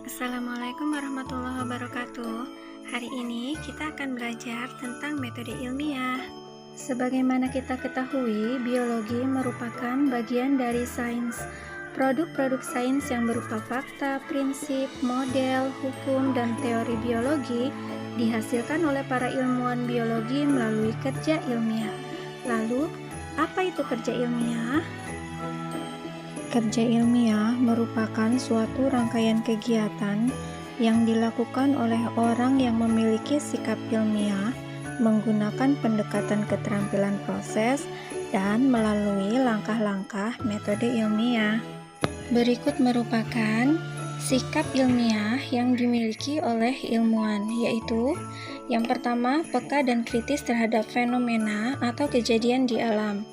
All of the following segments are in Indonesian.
Assalamualaikum warahmatullahi wabarakatuh. Hari ini kita akan belajar tentang metode ilmiah. Sebagaimana kita ketahui, biologi merupakan bagian dari sains. Produk-produk sains yang berupa fakta, prinsip, model, hukum, dan teori biologi dihasilkan oleh para ilmuwan biologi melalui kerja ilmiah. Lalu, apa itu kerja ilmiah? Kerja ilmiah merupakan suatu rangkaian kegiatan yang dilakukan oleh orang yang memiliki sikap ilmiah menggunakan pendekatan keterampilan proses dan melalui langkah-langkah metode ilmiah. Berikut merupakan sikap ilmiah yang dimiliki oleh ilmuwan, yaitu yang pertama, peka dan kritis terhadap fenomena atau kejadian di alam.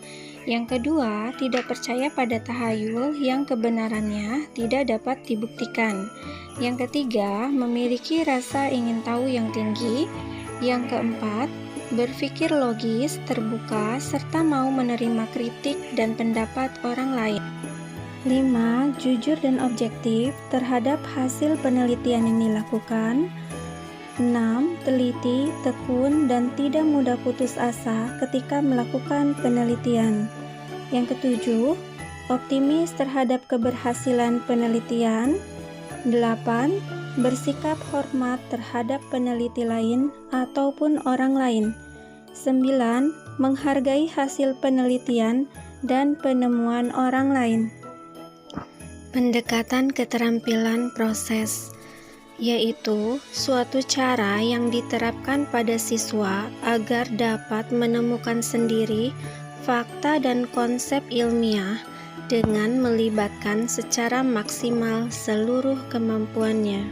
Yang kedua, tidak percaya pada tahayul yang kebenarannya tidak dapat dibuktikan. Yang ketiga, memiliki rasa ingin tahu yang tinggi. Yang keempat, berpikir logis, terbuka, serta mau menerima kritik dan pendapat orang lain. 5. Jujur dan objektif terhadap hasil penelitian yang dilakukan. 6. Teliti, tekun, dan tidak mudah putus asa ketika melakukan penelitian. Yang ketujuh, optimis terhadap keberhasilan penelitian. 8. Bersikap hormat terhadap peneliti lain ataupun orang lain. 9. Menghargai hasil penelitian dan penemuan orang lain. Pendekatan keterampilan proses, yaitu suatu cara yang diterapkan pada siswa agar dapat menemukan sendiri fakta dan konsep ilmiah dengan melibatkan secara maksimal seluruh kemampuannya.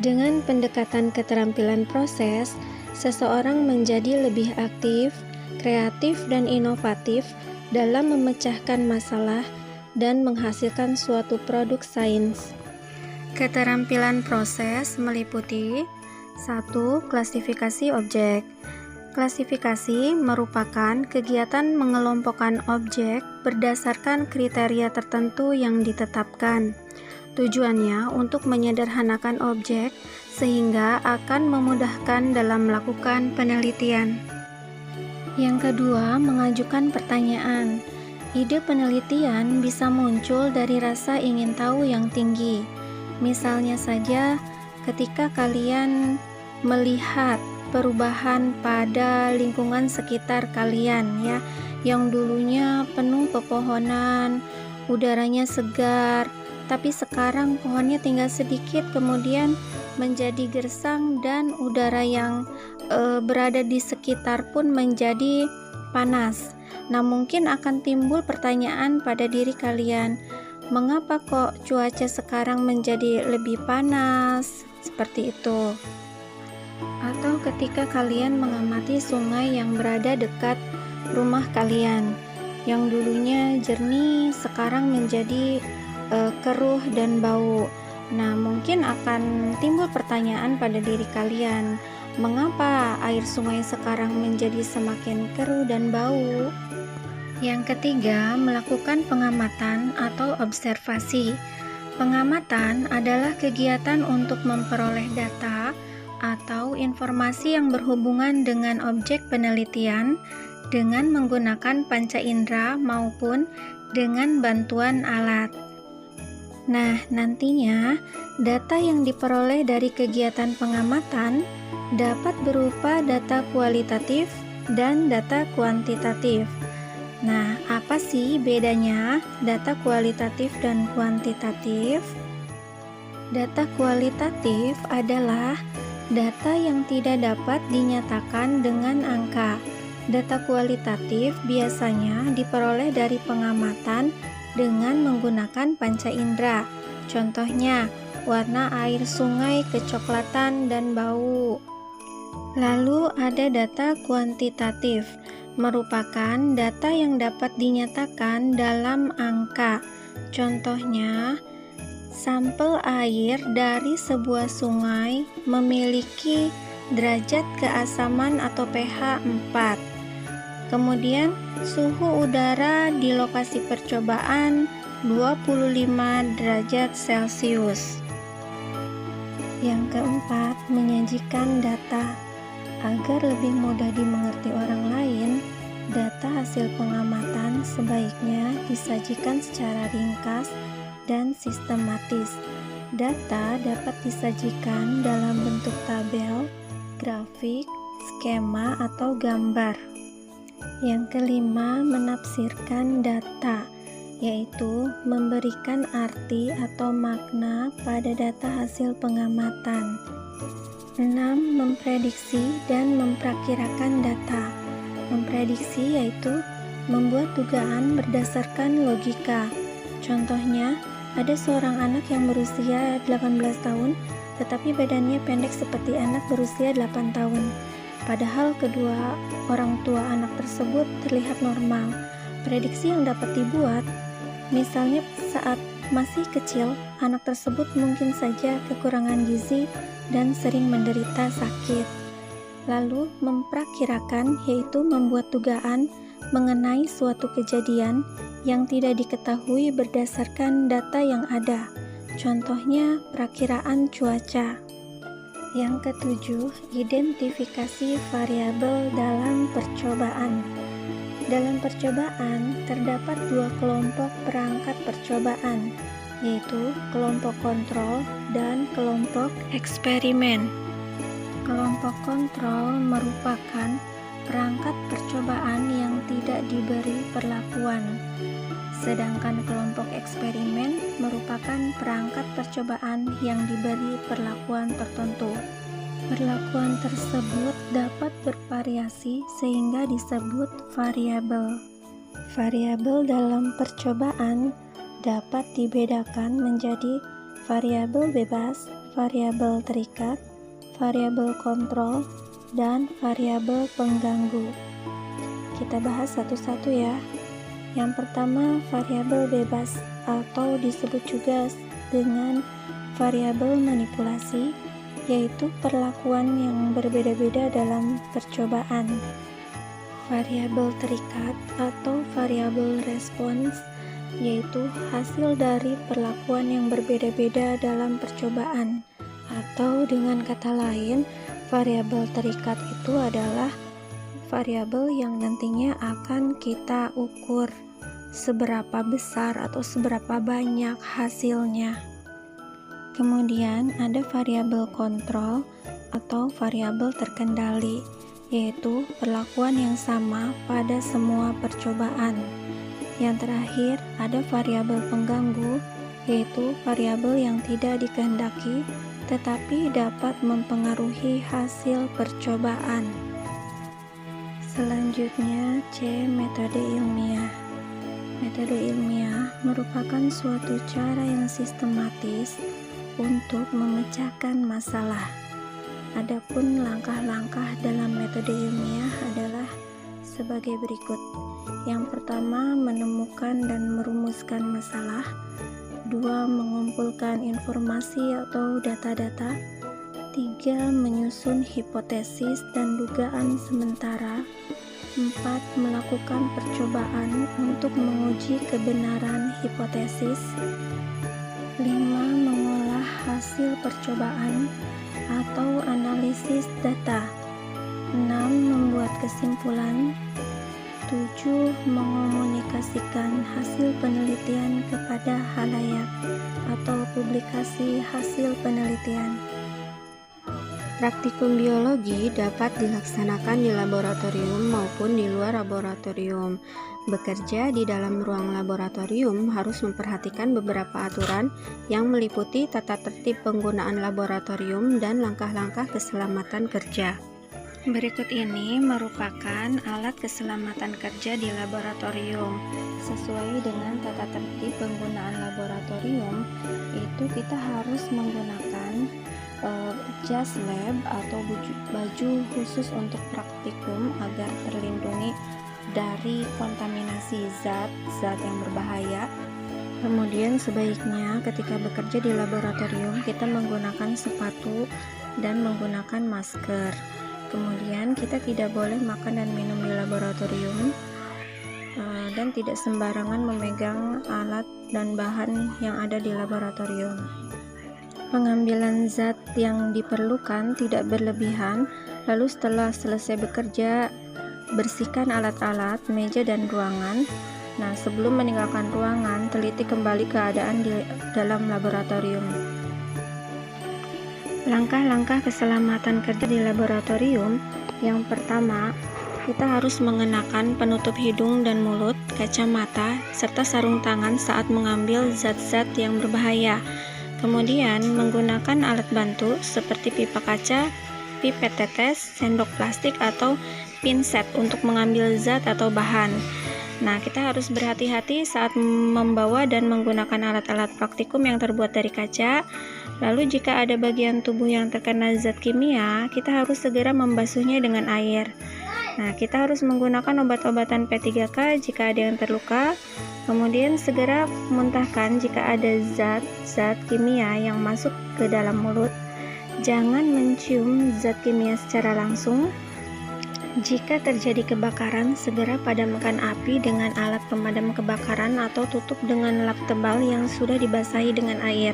Dengan pendekatan keterampilan proses, seseorang menjadi lebih aktif, kreatif, dan inovatif dalam memecahkan masalah dan menghasilkan suatu produk sains. Keterampilan proses meliputi 1. Klasifikasi objek. Klasifikasi merupakan kegiatan mengelompokkan objek berdasarkan kriteria tertentu yang ditetapkan. Tujuannya untuk menyederhanakan objek sehingga akan memudahkan dalam melakukan penelitian. Yang kedua, mengajukan pertanyaan. Ide penelitian bisa muncul dari rasa ingin tahu yang tinggi. Misalnya saja, ketika kalian melihat perubahan pada lingkungan sekitar kalian, ya, yang dulunya penuh pepohonan, udaranya segar, tapi sekarang pohonnya tinggal sedikit, kemudian menjadi gersang dan udara yang berada di sekitar pun menjadi panas. Nah, mungkin akan timbul pertanyaan pada diri kalian, mengapa kok cuaca sekarang menjadi lebih panas? Seperti itu. Atau ketika kalian mengamati sungai yang berada dekat rumah kalian, yang dulunya jernih sekarang menjadi keruh dan bau. Nah, mungkin akan timbul pertanyaan pada diri kalian, mengapa air sungai sekarang menjadi semakin keruh dan bau? Yang ketiga, melakukan pengamatan atau observasi. Pengamatan adalah kegiatan untuk memperoleh data atau informasi yang berhubungan dengan objek penelitian dengan menggunakan panca indera maupun dengan bantuan alat. Nah, nantinya data yang diperoleh dari kegiatan pengamatan dapat berupa data kualitatif dan data kuantitatif. Nah, apa sih bedanya data kualitatif dan kuantitatif? Data kualitatif adalah data yang tidak dapat dinyatakan dengan angka. Data kualitatif biasanya diperoleh dari pengamatan dengan menggunakan panca indera. Contohnya, warna air sungai kecoklatan dan bau. Lalu ada data kuantitatif, merupakan data yang dapat dinyatakan dalam angka. Contohnya, sampel air dari sebuah sungai memiliki derajat keasaman atau pH 4. Kemudian suhu udara di lokasi percobaan 25 derajat Celcius. Yang keempat, menyajikan data. Agar lebih mudah dimengerti orang lain, data hasil pengamatan sebaiknya disajikan secara ringkas dan sistematis. Data dapat disajikan dalam bentuk tabel, grafik, skema, atau gambar. Yang kelima, menafsirkan data, yaitu memberikan arti atau makna pada data hasil pengamatan. 6. Memprediksi dan memperkirakan data. Memprediksi yaitu membuat dugaan berdasarkan logika. Contohnya, ada seorang anak yang berusia 18 tahun, tetapi badannya pendek seperti anak berusia 8 tahun. Padahal kedua orang tua anak tersebut terlihat normal. Prediksi yang dapat dibuat, misalnya saat masih kecil, anak tersebut mungkin saja kekurangan gizi dan sering menderita sakit. Lalu memprakirakan yaitu membuat dugaan mengenai suatu kejadian yang tidak diketahui berdasarkan data yang ada. Contohnya perakiraan cuaca. Yang ketujuh, identifikasi variabel dalam percobaan. Dalam percobaan terdapat dua kelompok perangkat percobaan, yaitu kelompok kontrol dan kelompok eksperimen. Kelompok kontrol merupakan perangkat percobaan yang tidak diberi perlakuan, sedangkan kelompok eksperimen merupakan perangkat percobaan yang diberi perlakuan tertentu. Perlakuan tersebut dapat bervariasi sehingga disebut variabel. Variabel dalam percobaan dapat dibedakan menjadi variabel bebas, variabel terikat, variabel kontrol, dan variabel pengganggu. Kita bahas satu-satu ya. Yang pertama, variabel bebas atau disebut juga dengan variabel manipulasi, yaitu perlakuan yang berbeda-beda dalam percobaan. Variabel terikat atau variabel respons, yaitu hasil dari perlakuan yang berbeda-beda dalam percobaan. Atau dengan kata lain, variabel terikat itu adalah variabel yang nantinya akan kita ukur seberapa besar atau seberapa banyak hasilnya. Kemudian ada variabel kontrol atau variabel terkendali, yaitu perlakuan yang sama pada semua percobaan. Yang terakhir ada variabel pengganggu, yaitu variabel yang tidak dikehendaki tetapi dapat mempengaruhi hasil percobaan. Selanjutnya C. Metode ilmiah. Metode ilmiah merupakan suatu cara yang sistematis untuk memecahkan masalah. Adapun langkah-langkah dalam metode ilmiah adalah sebagai berikut. Yang pertama, menemukan dan merumuskan masalah. 2. Mengumpulkan informasi atau data-data. 3. Menyusun hipotesis dan dugaan sementara. 4. Melakukan percobaan untuk menguji kebenaran hipotesis. 5. Mengolah hasil percobaan atau analisis data. 6. Membuat kesimpulan. 7. Mengomunikasikan hasil penelitian kepada khalayak atau publikasi hasil penelitian. Praktikum biologi dapat dilaksanakan di laboratorium maupun di luar laboratorium. Bekerja di dalam ruang laboratorium harus memperhatikan beberapa aturan yang meliputi tata tertib penggunaan laboratorium dan langkah-langkah keselamatan kerja. Berikut ini merupakan alat keselamatan kerja di laboratorium. Sesuai dengan tata tertib penggunaan laboratorium, itu kita harus menggunakan jas lab atau baju khusus untuk praktikum agar terlindungi dari kontaminasi zat-zat yang berbahaya. Kemudian sebaiknya ketika bekerja di laboratorium kita menggunakan sepatu dan menggunakan masker. Kemudian kita tidak boleh makan dan minum di laboratorium dan tidak sembarangan memegang alat dan bahan yang ada di laboratorium. Pengambilan zat yang diperlukan tidak berlebihan, lalu setelah selesai bekerja, bersihkan alat-alat, meja, dan ruangan. Nah, sebelum meninggalkan ruangan, teliti kembali keadaan di dalam laboratorium. Langkah-langkah keselamatan kerja di laboratorium. Yang pertama, kita harus mengenakan penutup hidung dan mulut, kacamata, serta sarung tangan saat mengambil zat-zat yang berbahaya. Kemudian, menggunakan alat bantu seperti pipa kaca, pipet tetes, sendok plastik, atau pinset untuk mengambil zat atau bahan. Nah, kita harus berhati-hati saat membawa dan menggunakan alat-alat praktikum yang terbuat dari kaca. Lalu, jika ada bagian tubuh yang terkena zat kimia, kita harus segera membasuhnya dengan air. Nah, kita harus menggunakan obat-obatan P3K jika ada yang terluka. Kemudian segera muntahkan jika ada zat-zat kimia yang masuk ke dalam mulut. Jangan mencium zat kimia secara langsung. Jika terjadi kebakaran, segera padamkan api dengan alat pemadam kebakaran atau tutup dengan lap tebal yang sudah dibasahi dengan air.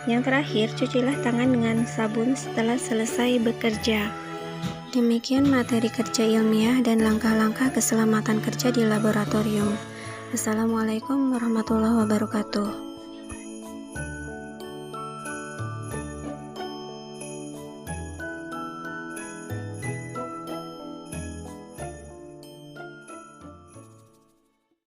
Yang terakhir, cucilah tangan dengan sabun setelah selesai bekerja. Demikian materi kerja ilmiah dan langkah-langkah keselamatan kerja di laboratorium. Assalamualaikum warahmatullahi wabarakatuh.